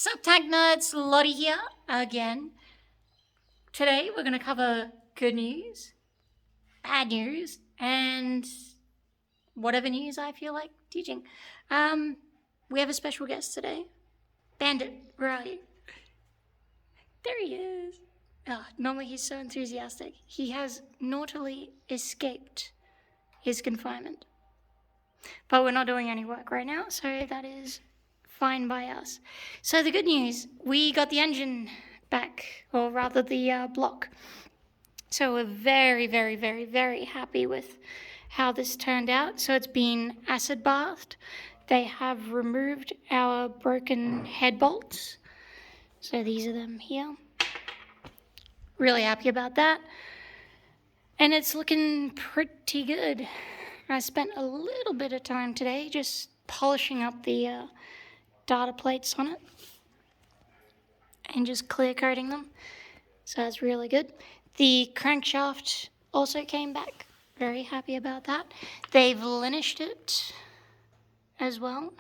Sup tank nerds, Lottie here again. Today we're going to cover good news, bad news, and whatever news I feel like teaching. We have a special guest today. Bandit, where are you? There he is. Normally he's so enthusiastic. He has naughtily escaped his confinement. But we're not doing any work right now, so that is fine by us. So the good news, we got the engine back, or rather the block. So we're very, very, very, very happy with how this turned out. So it's been acid bathed. They have removed our broken head bolts. So these are them here. Really happy about that. And it's looking pretty good. I spent a little bit of time today just polishing up the data plates on it and just clear coating them. So that's really good. The crankshaft also came back. Very happy about that. They've linished it as well.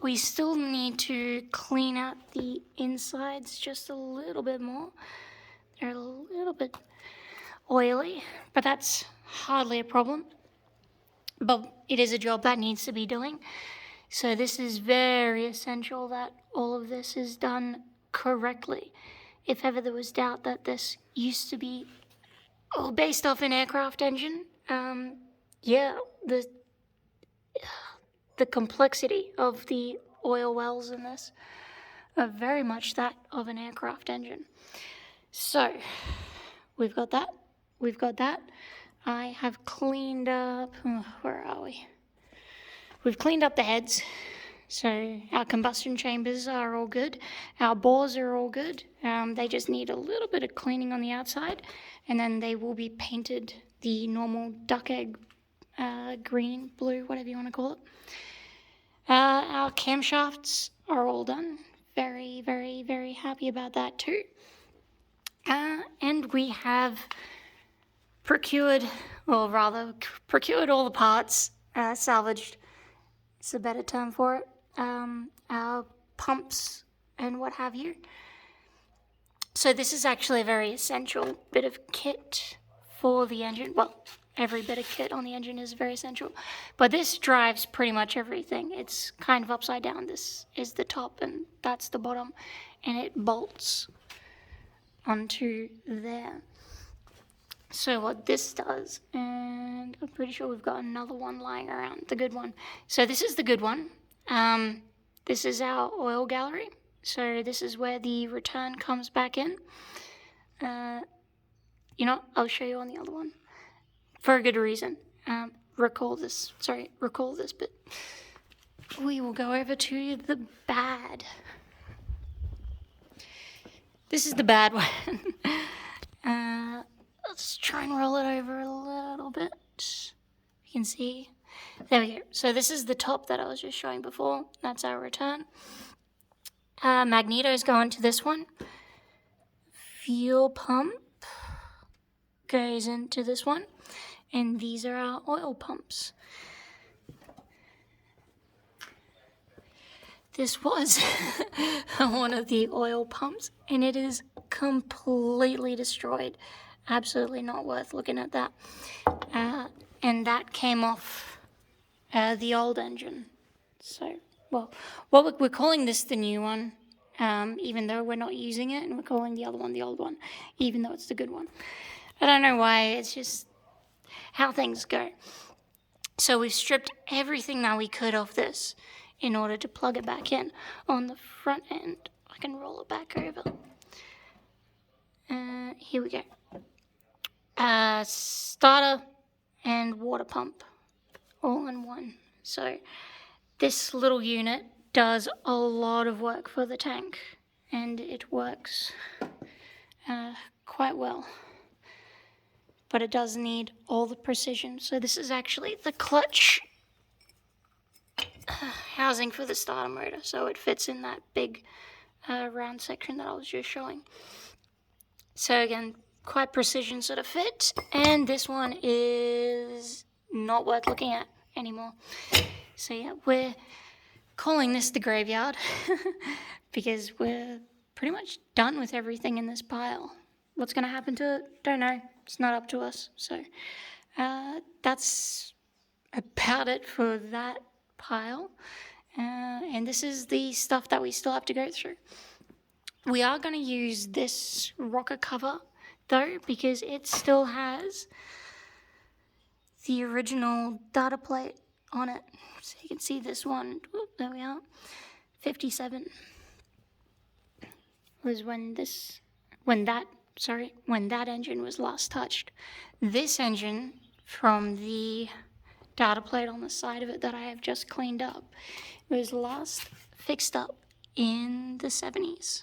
We still need to clean out the insides just a little bit more. They're a little bit oily, but that's hardly a problem. But it is a job that needs to be doing. So this is very essential that all of this is done correctly. If ever there was doubt that this used to be based off an aircraft engine, the complexity of the oil wells in this are very much that of an aircraft engine. So we've got that. We've got that. I have cleaned up, where are we? We've cleaned up the heads, so our combustion chambers are all good. Our bores are all good. They just need a little bit of cleaning on the outside, and then they will be painted the normal duck egg green, blue, whatever you want to call it. Our camshafts are all done. Very, very, very happy about that too. And we have procured all the parts, salvaged, it's a better term for it, our pumps and what have you. So this is actually a very essential bit of kit for the engine. Well, every bit of kit on the engine is very essential, but this drives pretty much everything. It's kind of upside down. This is the top and that's the bottom, and it bolts onto there. So what this does, and I'm pretty sure we've got another one lying around, the good one. So this is the good one. This is our oil gallery. So this is where the return comes back in. I'll show you on the other one. For a good reason. Recall this bit. We will go over to the bad. This is the bad one. Let's try and roll it over a little bit. You can see. There we go. So this is the top that I was just showing before. That's our return. Magnetos go into this one. Fuel pump goes into this one. And these are our oil pumps. This was one of the oil pumps, and it is completely destroyed. Absolutely not worth looking at that. And that came off the old engine. So, we're calling this the new one, even though we're not using it, and we're calling the other one the old one, even though it's the good one. I don't know why, it's just how things go. So we've stripped everything that we could off this in order to plug it back in. On the front end, I can roll it back over. Here we go. Starter and water pump all in one. So this little unit does a lot of work for the tank, and it works quite well. But it does need all the precision. So this is actually the clutch housing for the starter motor. So it fits in that big round section that I was just showing. So again, quite precision sort of fit. And this one is not worth looking at anymore. So yeah, we're calling this the graveyard. because we're pretty much done with everything in this pile. What's going to happen to it? Don't know. It's not up to us. So that's about it for that pile. And this is the stuff that we still have to go through. We are going to use this rocker cover, though, because it still has the original data plate on it. So you can see this one. Oop, there we are. 57 was when that engine was last touched. This engine, from the data plate on the side of it that I have just cleaned up, was last fixed up in the 70s.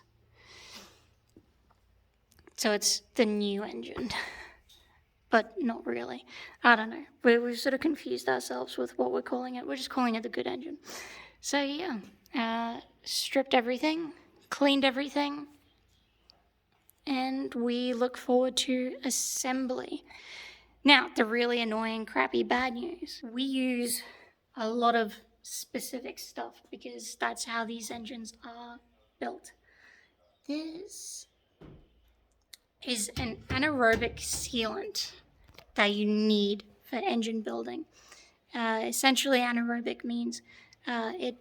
So it's the new engine, but not really. I don't know. We've sort of confused ourselves with what we're calling it. We're just calling it the good engine. So yeah, stripped everything, cleaned everything, and we look forward to assembly. Now, the really annoying, crappy, bad news. We use a lot of specific stuff because that's how these engines are built. This is an anaerobic sealant that you need for engine building. Essentially, anaerobic means it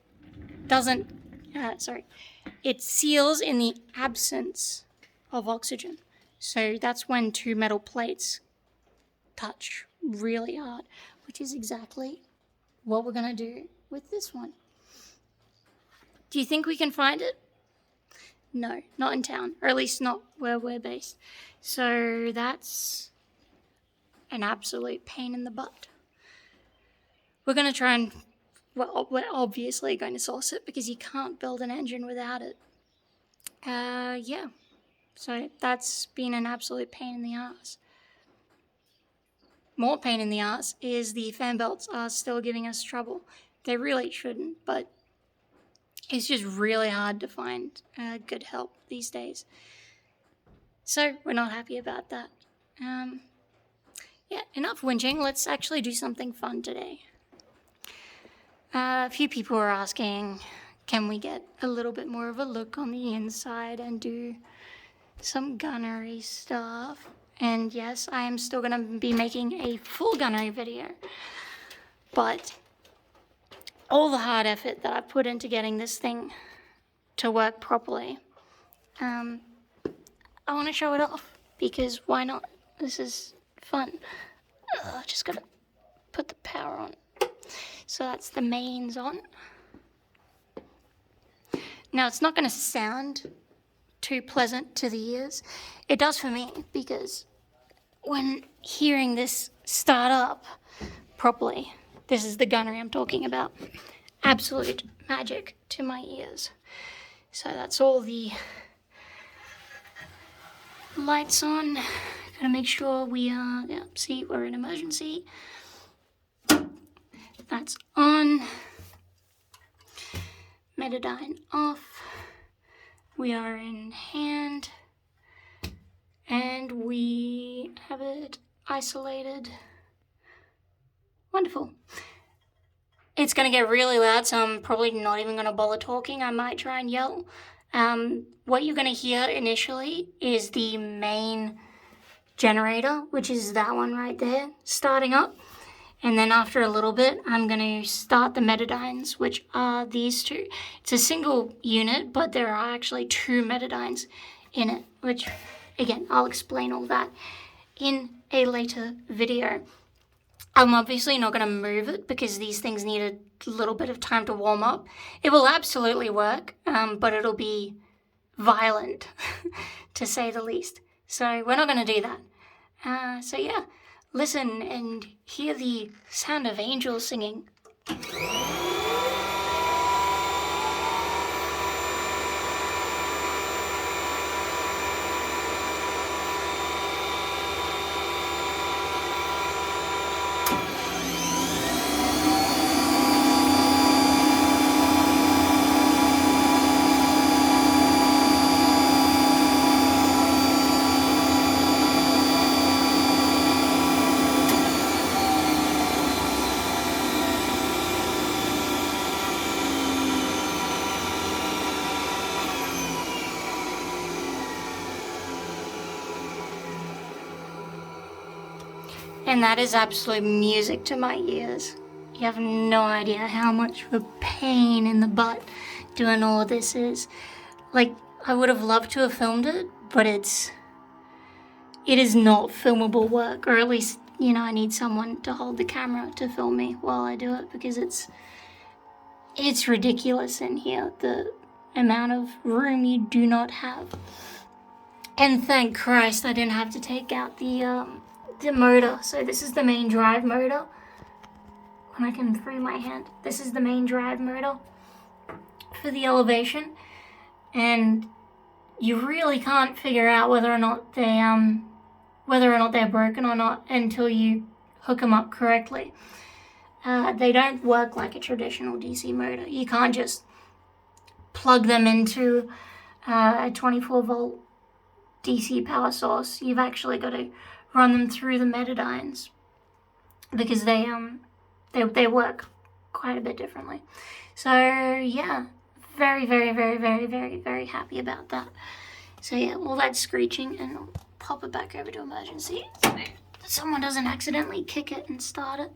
seals in the absence of oxygen. So that's when two metal plates touch really hard, which is exactly what we're going to do with this one. Do you think we can find it? No, not in town, or at least not where we're based. So that's an absolute pain in the butt. We're going to try and, well, we're obviously going to source it because you can't build an engine without it. Yeah, so that's been an absolute pain in the ass. More pain in the ass is the fan belts are still giving us trouble. They really shouldn't, but it's just really hard to find good help these days. So we're not happy about that. Yeah, enough whinging. Let's actually do something fun today. A few people were asking, can we get a little bit more of a look on the inside and do some gunnery stuff? And yes, I am still going to be making a full gunnery video. But all the hard effort that I put into getting this thing to work properly, I want to show it off, because why not? This is fun. Just gotta put the power on. So that's the mains on. Now it's not going to sound too pleasant to the ears. It does for me, because when hearing this start up properly, this is the gunnery I'm talking about, absolute magic to my ears. So that's all the lights on. Gotta make sure we are, see, we're in emergency. That's on. Metadyne off. We are in hand. And we have it isolated. Wonderful. It's going to get really loud, so I'm probably not even going to bother talking. I might try and yell. What you're going to hear initially is the main generator, which is that one right there, starting up. And then after a little bit, I'm going to start the Metadynes, which are these two. It's a single unit, but there are actually two Metadynes in it, which, again, I'll explain all that in a later video. I'm obviously not going to move it because these things need a little bit of time to warm up. It will absolutely work, but it'll be violent, to say the least. So we're not going to do that. So yeah, listen and hear the sound of angels singing. And that is absolute music to my ears. You have no idea how much of a pain in the butt doing all of this is. Like, I would have loved to have filmed it, but it is not filmable work, or at least, you know, I need someone to hold the camera to film me while I do it, because it's ridiculous in here, the amount of room you do not have. And thank Christ I didn't have to take out the motor. So this is the main drive motor. When I can free my hand, this is the main drive motor for the elevation, and you really can't figure out whether or not they're broken or not until you hook them up correctly. They don't work like a traditional DC motor. You can't just plug them into a 24 volt DC power source. You've actually got to run them through the metadynes, because they work quite a bit differently. So yeah, very, very, very, very, very, very happy about that. So yeah, all that screeching, and I'll pop it back over to emergency so someone doesn't accidentally kick it and start it.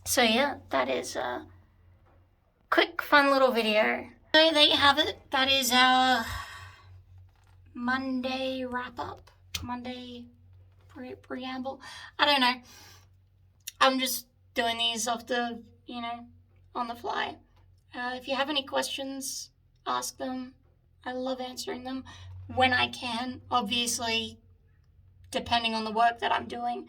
So yeah, that is a quick, fun little video. So there you have it. That is our Monday wrap-up, Monday preamble. I don't know. I'm just doing these off the, on the fly. If you have any questions, ask them. I love answering them when I can. Obviously, depending on the work that I'm doing,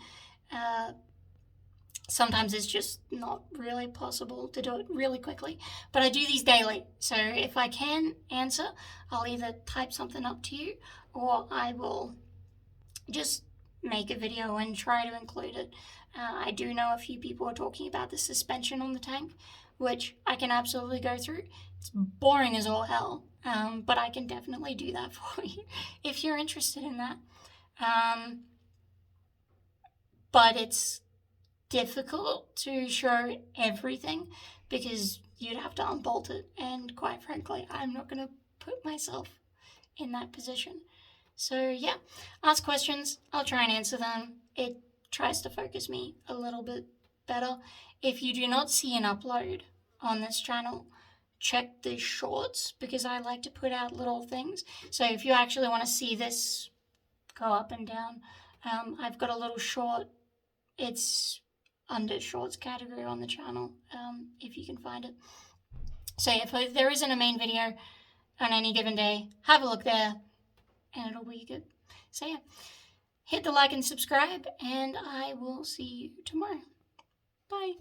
sometimes it's just not really possible to do it really quickly. But I do these daily, so if I can answer, I'll either type something up to you, or I will just make a video and try to include it. I do know a few people are talking about the suspension on the tank, which I can absolutely go through. It's boring as all hell, but I can definitely do that for you if you're interested in that. But it's difficult to show everything, because you'd have to unbolt it, and quite frankly, I'm not going to put myself in that position. So yeah, ask questions, I'll try and answer them. It tries to focus me a little bit better. If you do not see an upload on this channel, check the shorts, because I like to put out little things. So if you actually want to see this go up and down, I've got a little short. It's under shorts category on the channel, if you can find it. So if there isn't a main video on any given day, have a look there, and it'll be good. So yeah, hit the like and subscribe, and I will see you tomorrow. Bye.